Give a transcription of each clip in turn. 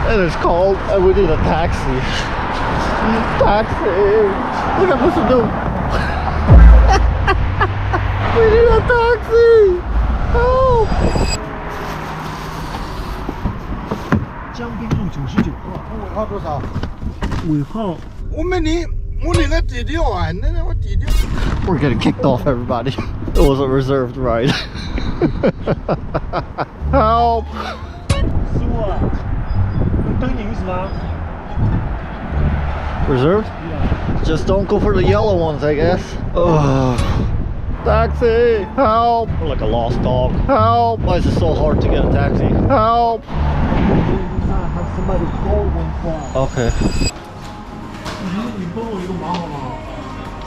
and it's cold, and we need a taxi. Taxi! Look at Mr. Doom. We need a taxi! Help! 江滨路99号。尾号多少？尾号。我领个底料啊，那我底料。We're getting kicked off, everybody. It was a reserved ride. Help! 师傅啊，灯影是吗？ Reserved? Yeah. Just don't go for the yellow ones, I guess. Ugh. Taxi! Help! We're like a lost dog. Help! Why is it so hard to get a taxi? Help! Have somebody call 112. Okay. 你帮我一个忙好不好？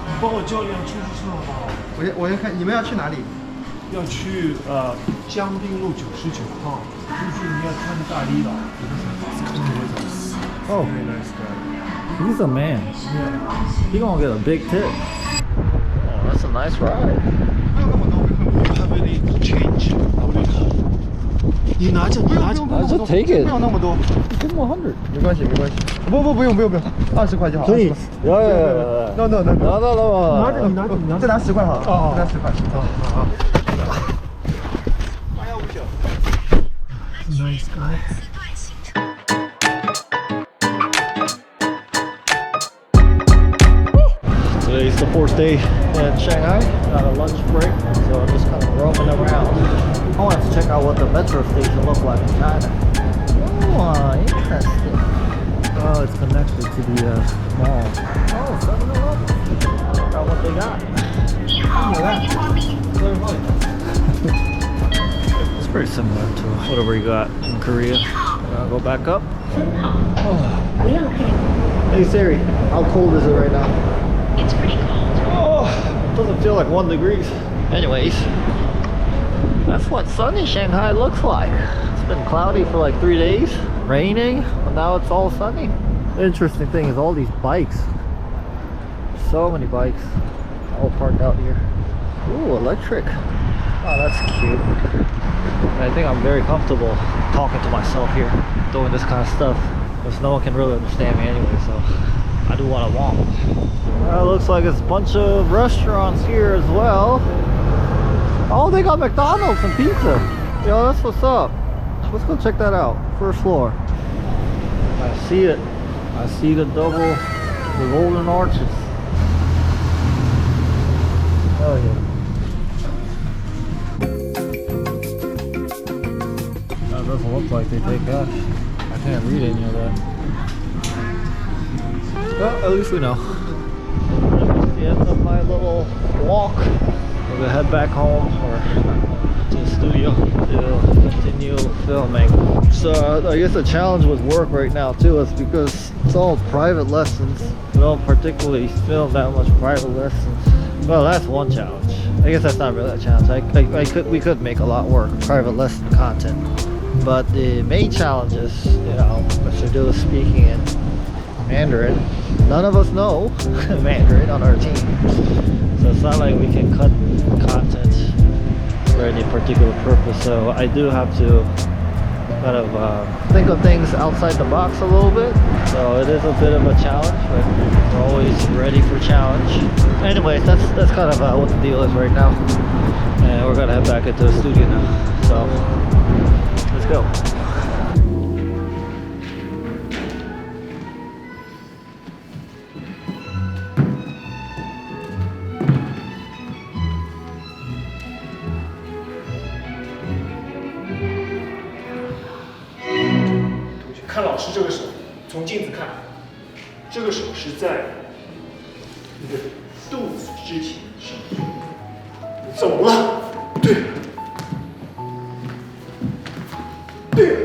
你帮我叫一辆出租车好不好？我先看你们要去哪里？要去江滨路99号，就是你要看大理岛。Oh, very nice guy. he's a man. Yeah. He gonna get a big tip. Oh, that's a nice ride. Have any change? 你拿着。I just take it. 不用那么多， Give him 100. 没关系。不用，20块就好。 Please. No. No. 你拿着。再拿10块好了。哦，再拿10块。好。Nice guy. Today's the 4th day in Shanghai. Got a lunch break, so I'm just kind of roaming around. I wanted to check out what the metro station looks like in China. Oh, interesting. Oh, it's connected to the mall. Oh, 7-Eleven. Check out what they got. It's pretty similar to whatever you got in Korea. I'll go back up. Oh. Hey Siri, how cold is it right now? It's pretty cold. Oh, it doesn't feel like 1 degree. Anyways, that's what sunny Shanghai looks like. It's been cloudy for like 3 days, raining, but now it's all sunny. The interesting thing is all these bikes. So many bikes all parked out here. Ooh, electric. Oh, that's cute. And I think I'm very comfortable talking to myself here, doing this kind of stuff, because no one can really understand me anyway, so I do what I want. It looks like it's a bunch of restaurants here as well. Oh, they got McDonald's and pizza. Yo, that's what's up. Let's go check that out. First floor. I see it. I see the golden arches. Oh yeah. That doesn't look like they take cash. I can't read any of that. Well, at least we know. That's the end of my little walk. We're gonna head back home or to the studio to continue filming. So I guess the challenge with work right now too is because it's all private lessons. We don't particularly film that much private lessons. Well, that's one challenge. I guess that's not really a challenge. We could make a lot more private lesson content. But the main challenge is, you know, Mr. Do is speaking in Mandarin. None of us know Mandarin on our team. So it's not like we can cut content for any particular purpose. So I do have to kind of think of things outside the box a little bit. So it is a bit of a challenge, but we're always ready for challenge. Anyways, that's kind of what the deal is right now. And we're gonna head back into the studio now. So let's go. 看老师这个手，从镜子看，这个手是在你的肚子之前上，走了，对了，对了，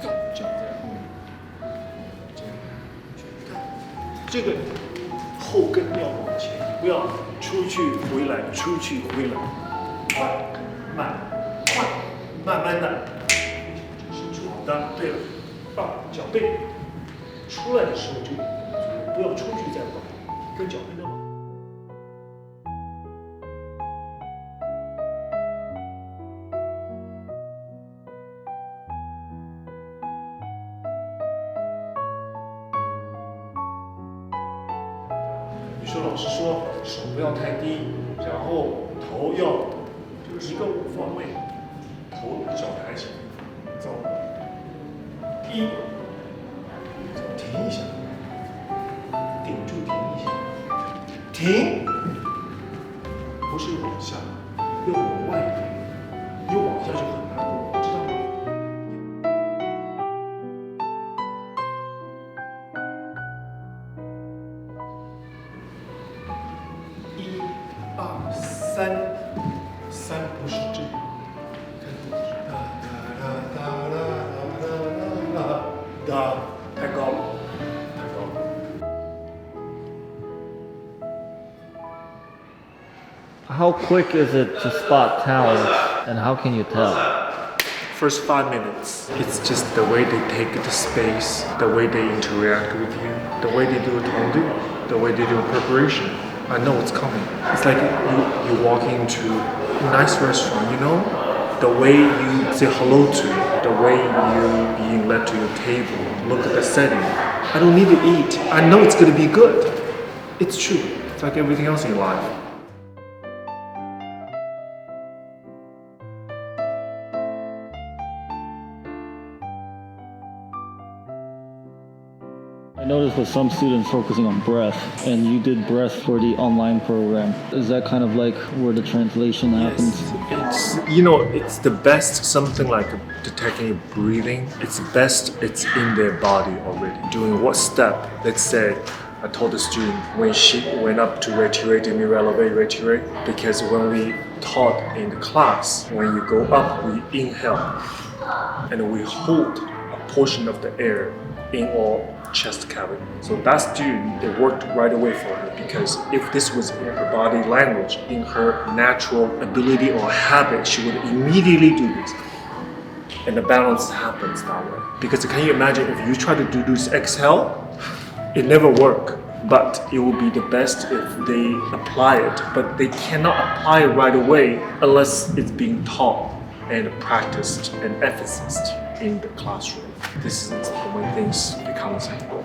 走，脚在后面，这样，你看，这个后跟要往前，不要出去回来，出去回来，快，慢，快，慢慢的。 好的，对了，抱脚背，出来的时候就不要出去再抱，跟脚背的抱。比如说老师说手不要太低，然后头要一个五方位，头脚抬起来，走，一，停一下，顶住停一下，停，不是往下，要往外一往下就很难过，知道吗？一、二、三，三不是这样，哒哒哒哒哒哒哒，太高了，太高了。How quick is it to spot talent, and how can you tell? First 5 minutes, it's just the way they take the space, the way they interact with you, the way they do tongdu, the way they do preparation. I know it's coming. It's like you walk into a nice restaurant, you know? The way you say hello to it, the way you being led to your table, look at the setting. I don't need to eat. I know it's gonna be good. It's true. It's like everything else in life. I noticed with some students focusing on breath, and you did breath for the online program. Is that kind of like where the translation happens? It's the best, something like detecting your breathing. It's best, it's in their body already. Doing what step? Let's say, I told the student when she went up to retirate, demi releve, retirate, because when we taught in the class, when you go up, we inhale, and we hold a portion of the air in our chest cavity. So that student, it worked right away for her, because if this was in her body language, in her natural ability or habit, she would immediately do this. And the balance happens that way. Because can you imagine if you try to do this exhale, it never work. But it will be the best if they apply it. But they cannot apply it right away unless it's being taught and practiced and emphasized in the classroom. This is when things become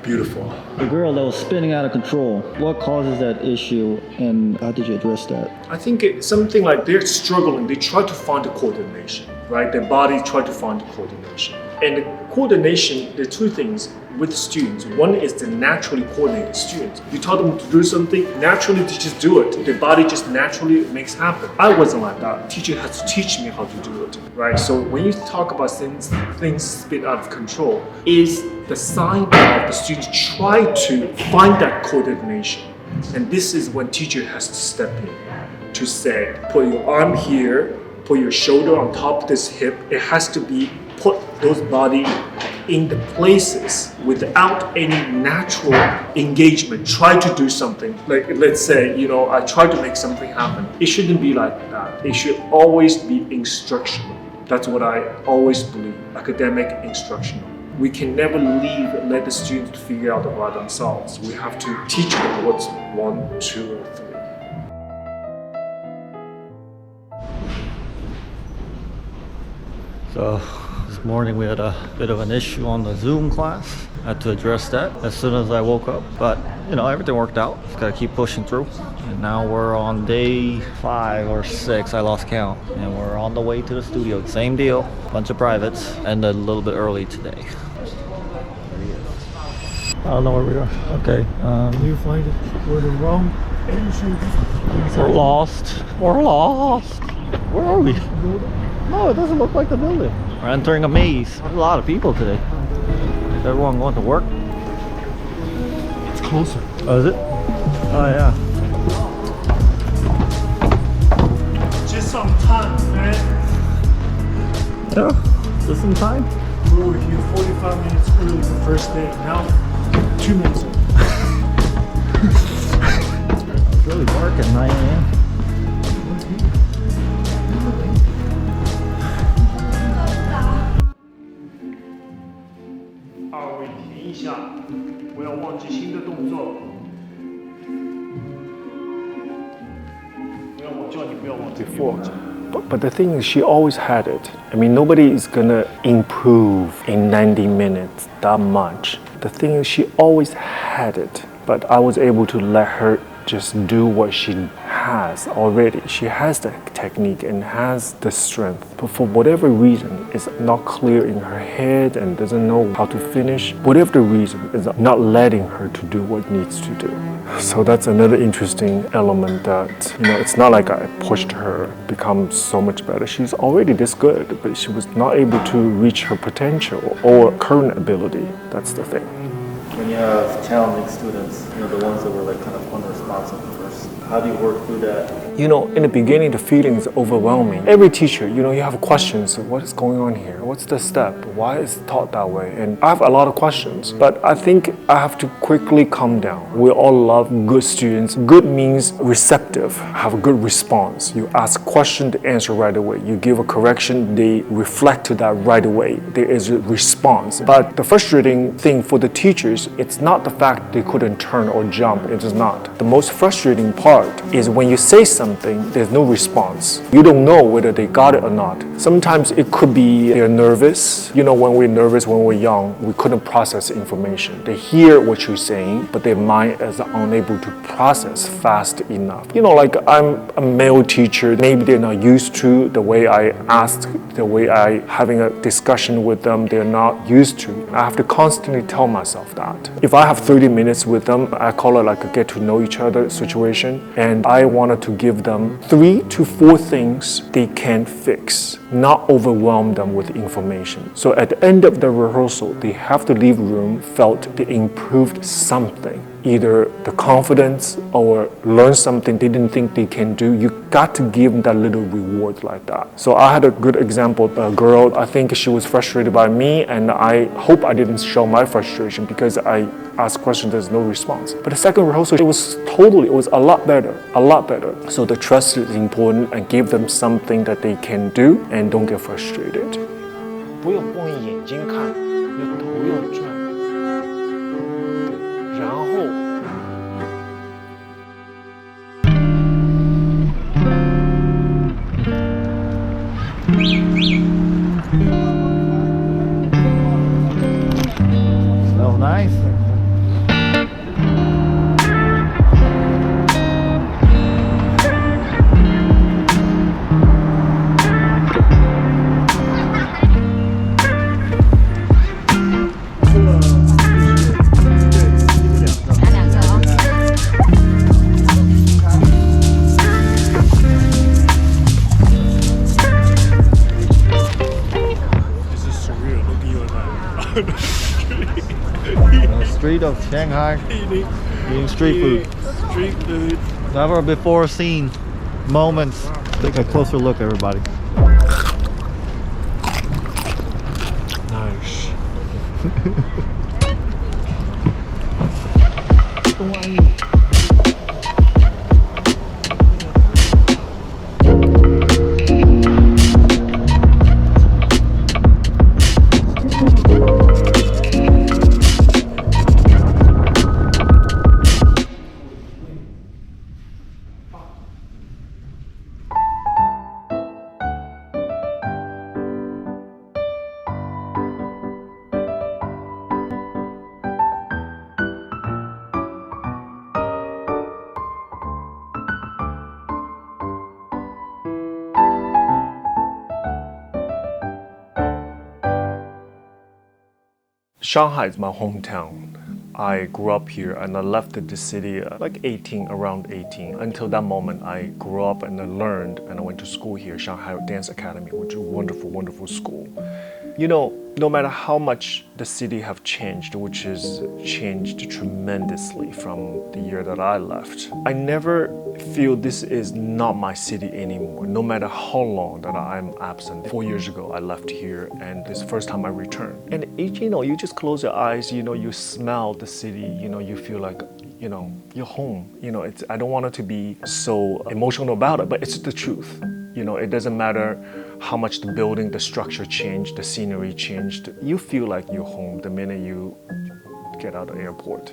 beautiful. The girl that was spinning out of control, what causes that issue, and how did you address that? I think it's something like they're struggling. They try to find the coordination, right? Their body try to find the coordination. And the coordination, there are two things with students. One is the naturally coordinated students. You tell them to do something, naturally they just do it. Their body just naturally makes happen. I wasn't like that. Teacher has to teach me how to do it, right? So when you talk about things spin out of control, is the sign of the students try to find that coordination. And this is when teacher has to step in to say, put your arm here, put your shoulder on top of this hip. It has to be put those body in the places without any natural engagement. Try to do something. Like let's say, I try to make something happen. It shouldn't be like that. It should always be instructional. That's what I always believe, academic instructional. We can never let the students figure out by themselves. We have to teach them what's 1, 2, and 3. So this morning we had a bit of an issue on the Zoom class. I had to address that as soon as I woke up, but everything worked out. Just gotta keep pushing through. And now we're on day 5 or 6, I lost count, and we're on the way to the studio. Same deal, bunch of privates, and a little bit early today. I don't know where we are. Okay. Can you find it? We're the wrong entrance. We're lost. We're lost. Where are we? No, it doesn't look like the building. We're entering a maze. There's a lot of people today. Is everyone going to work? It's closer. Oh, is it? Oh, yeah. Just some time, man. Yeah, just in time. We were here 45 minutes early the first day. Now, 2 minutes early. It's really dark at 9 a.m. Before. But the thing is, she always had it. I mean, nobody is gonna improve in 90 minutes that much. The thing is, she always had it. But I was able to let her just do what she has already. She has the technique and has the strength, but for whatever reason, it's not clear in her head and doesn't know how to finish. Whatever the reason, is not letting her to do what needs to do. So that's another interesting element that, it's not like I pushed her become so much better. She's already this good, but she was not able to reach her potential or current ability. That's the thing. When you have challenging students, the ones that were like kind of unresponsive first, how do you work through that? In the beginning, the feeling is overwhelming. Every teacher, you have questions. What is going on here? What's the step? Why is it taught that way? And I have a lot of questions, but I think I have to quickly calm down. We all love good students. Good means receptive, have a good response. You ask a question, they answer right away. You give a correction, they reflect to that right away. There is a response. But the frustrating thing for the teachers, it's not the fact they couldn't turn or jump. It is not. The most frustrating part is when you say something, there's no response. You don't know whether they got it or not. Sometimes it could be they're nervous. When we're nervous, when we're young, we couldn't process information. They hear what you're saying, but their mind is unable to process fast enough. Like I'm a male teacher, maybe they're not used to the way I ask, the way I having a discussion with them, they're not used to. I have to constantly tell myself that. If I have 30 minutes with them, I call it like a get to know each other situation, and I wanted to give them 3 to 4 things they can fix, not overwhelm them with information. So at the end of the rehearsal, they have to leave room felt they improved something, either the confidence or learn something they didn't think they can do. You got to give them that little reward like that. So I had a good example, a girl, I think she was frustrated by me, and I hope I didn't show my frustration because I asked questions, there's no response. But the second rehearsal, it was a lot better. So the trust is important, and give them something that they can do and don't get frustrated. 不用光眼睛看，要头要转，然后。 Smells nice. Street of Shanghai, eating street food. Street food. Never before seen moments. Take a closer look, everybody. Nice. Shanghai is my hometown. I grew up here and I left the city like around 18. Until that moment, I grew up and I learned and I went to school here, Shanghai Dance Academy, which is a wonderful, wonderful school. No matter how much the city have changed, which has changed tremendously from the year that I left, I never feel this is not my city anymore, no matter how long that I'm absent. 4 years ago, I left here, and this is the first time I returned. And you just close your eyes, you smell the city, you feel like, you're home. I don't want it to be so emotional about it, but it's the truth. It doesn't matter how much the building, the structure changed, the scenery changed. You feel like you're home the minute you get out of the airport.